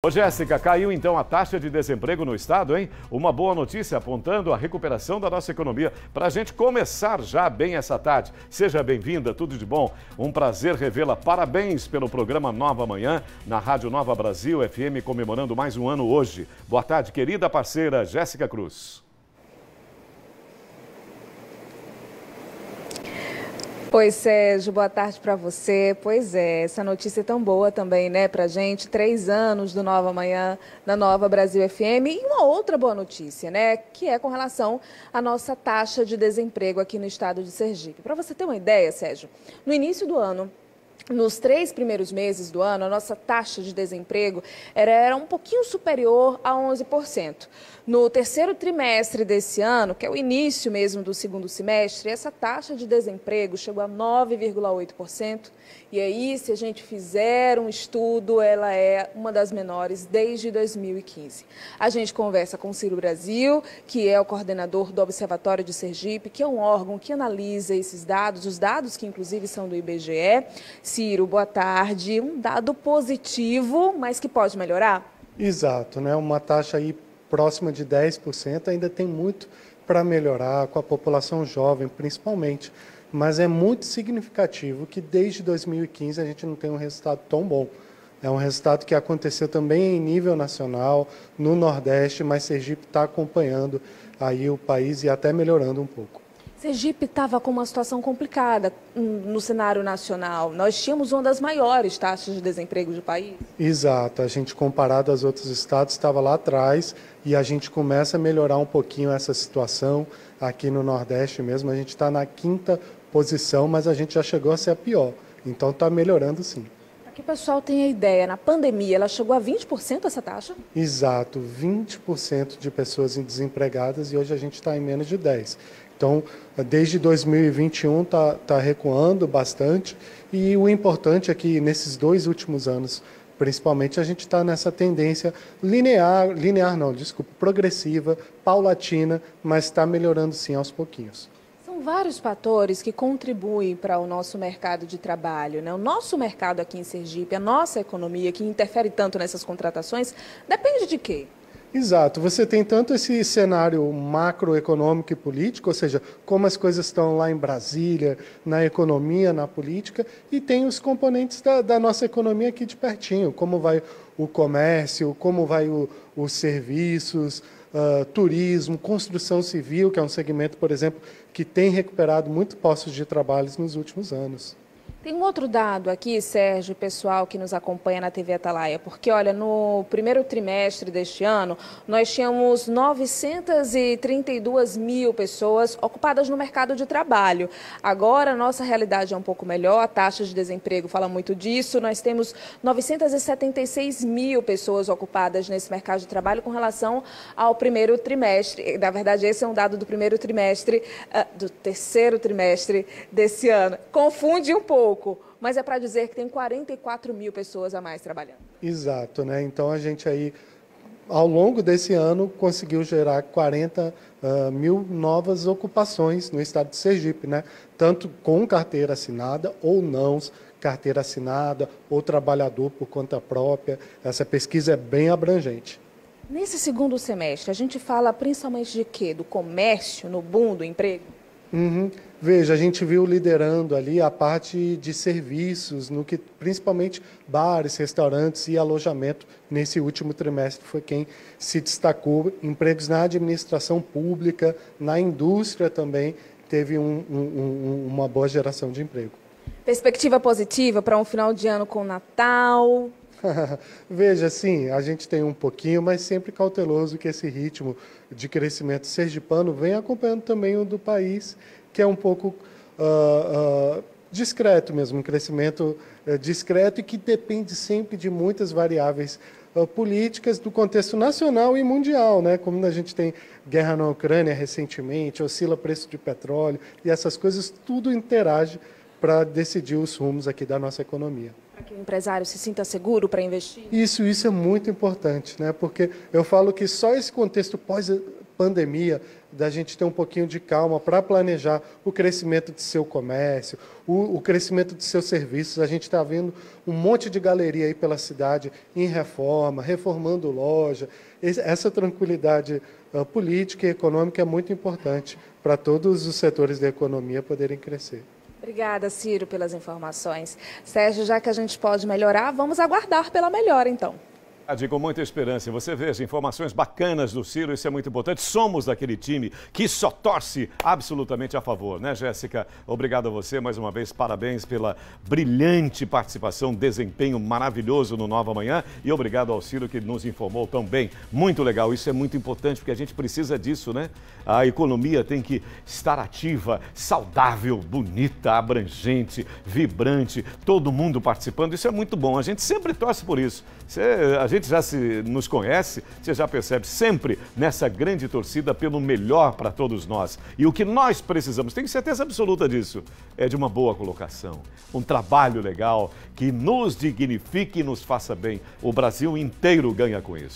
Ô Jéssica, caiu então a taxa de desemprego no estado, hein? Uma boa notícia apontando a recuperação da nossa economia. Para a gente começar já bem essa tarde. Seja bem-vinda, tudo de bom. Um prazer revê-la. Parabéns pelo programa Nova Manhã, na Rádio Nova Brasil FM, comemorando mais um ano hoje. Boa tarde, querida parceira Jéssica Cruz. Oi, Sérgio, boa tarde para você. Pois é, essa notícia é tão boa também, né, pra gente. 3 anos do Nova Manhã na Nova Brasil FM. E uma outra boa notícia, né, que é com relação à nossa taxa de desemprego aqui no estado de Sergipe. Para você ter uma ideia, Sérgio, no início do ano, nos 3 primeiros meses do ano, a nossa taxa de desemprego era um pouquinho superior a 11%. No terceiro trimestre desse ano, que é o início mesmo do segundo semestre, essa taxa de desemprego chegou a 9,8%. E aí, se a gente fizer um estudo, ela é uma das menores desde 2015. A gente conversa com o Ciro Brasil, que é o coordenador do Observatório de Sergipe, que é um órgão que analisa esses dados, os dados que inclusive são do IBGE. Ciro, boa tarde. Um dado positivo, mas que pode melhorar? Exato, né? Uma taxa aí próxima de 10%, ainda tem muito para melhorar com a população jovem, principalmente. Mas é muito significativo que desde 2015 a gente não tem um resultado tão bom. É um resultado que aconteceu também em nível nacional, no Nordeste, mas Sergipe está acompanhando aí o país e até melhorando um pouco. Sergipe estava com uma situação complicada no cenário nacional. Nós tínhamos uma das maiores taxas de desemprego do país. Exato. A gente, comparado aos outros estados, estava lá atrás e a gente começa a melhorar um pouquinho essa situação. Aqui no Nordeste mesmo, a gente está na 5ª posição, mas a gente já chegou a ser a pior. Então, está melhorando sim. Para que o pessoal tenha ideia, na pandemia, ela chegou a 20% essa taxa? Exato. 20% de pessoas desempregadas e hoje a gente está em menos de 10%. Então, desde 2021 está recuando bastante e o importante é que nesses 2 últimos anos, principalmente, a gente está nessa tendência progressiva, paulatina, mas está melhorando sim aos pouquinhos. São vários fatores que contribuem para o nosso mercado de trabalho, né? O nosso mercado aqui em Sergipe, a nossa economia, que interfere tanto nessas contratações, depende de quê? Exato, você tem tanto esse cenário macroeconômico e político, ou seja, como as coisas estão lá em Brasília, na economia, na política, e tem os componentes da nossa economia aqui de pertinho, como vai o comércio, como vai os serviços, turismo, construção civil, que é um segmento, por exemplo, que tem recuperado muito postos de trabalho nos últimos anos. Tem um outro dado aqui, Sérgio, pessoal que nos acompanha na TV Atalaia, porque, olha, no primeiro trimestre deste ano, nós tínhamos 932 mil pessoas ocupadas no mercado de trabalho. Agora, a nossa realidade é um pouco melhor, a taxa de desemprego fala muito disso, nós temos 976 mil pessoas ocupadas nesse mercado de trabalho com relação ao primeiro trimestre. Na verdade, esse é um dado do primeiro trimestre, do terceiro trimestre desse ano. Confunde um pouco. Mas é para dizer que tem 44 mil pessoas a mais trabalhando. Exato, né? Então a gente aí, ao longo desse ano, conseguiu gerar 40 mil novas ocupações no estado de Sergipe, né? Tanto com carteira assinada ou não carteira assinada, ou trabalhador por conta própria. Essa pesquisa é bem abrangente. Nesse segundo semestre, a gente fala principalmente de quê? Do comércio, no boom do emprego? Uhum. Veja, a gente viu liderando ali a parte de serviços, no que principalmente bares, restaurantes e alojamento nesse último trimestre foi quem se destacou. Empregos na administração pública, na indústria também teve uma boa geração de emprego. Perspectiva positiva para um final de ano com Natal? Veja, sim, a gente tem um pouquinho, mas sempre cauteloso que esse ritmo de crescimento sergipano vem acompanhando também o do país, que é um pouco discreto mesmo, um crescimento discreto e que depende sempre de muitas variáveis políticas do contexto nacional e mundial, né? Como a gente tem guerra na Ucrânia recentemente, oscila preço de petróleo e essas coisas, tudo interage para decidir os rumos aqui da nossa economia. Para que o empresário se sinta seguro para investir? Isso é muito importante, né? Porque eu falo que só esse contexto pandemia, da gente ter um pouquinho de calma para planejar o crescimento de seu comércio, o crescimento de seus serviços. A gente está vendo um monte de galeria aí pela cidade em reforma, reformando loja. Essa tranquilidade política e econômica é muito importante para todos os setores da economia poderem crescer. Obrigada, Ciro, pelas informações. Sérgio, já que a gente pode melhorar, vamos aguardar pela melhora, então. Com muita esperança. Você veja informações bacanas do Ciro, isso é muito importante. Somos daquele time que só torce absolutamente a favor, né, Jéssica? Obrigado a você mais uma vez, parabéns pela brilhante participação, desempenho maravilhoso no Nova Manhã e obrigado ao Ciro que nos informou tão bem. Muito legal, isso é muito importante porque a gente precisa disso, né? A economia tem que estar ativa, saudável, bonita, abrangente, vibrante, todo mundo participando, isso é muito bom. A gente sempre torce por isso. A gente já nos conhece, você já percebe sempre nessa grande torcida pelo melhor para todos nós. E o que nós precisamos, tenho certeza absoluta disso, é de uma boa colocação, um trabalho legal que nos dignifique e nos faça bem. O Brasil inteiro ganha com isso.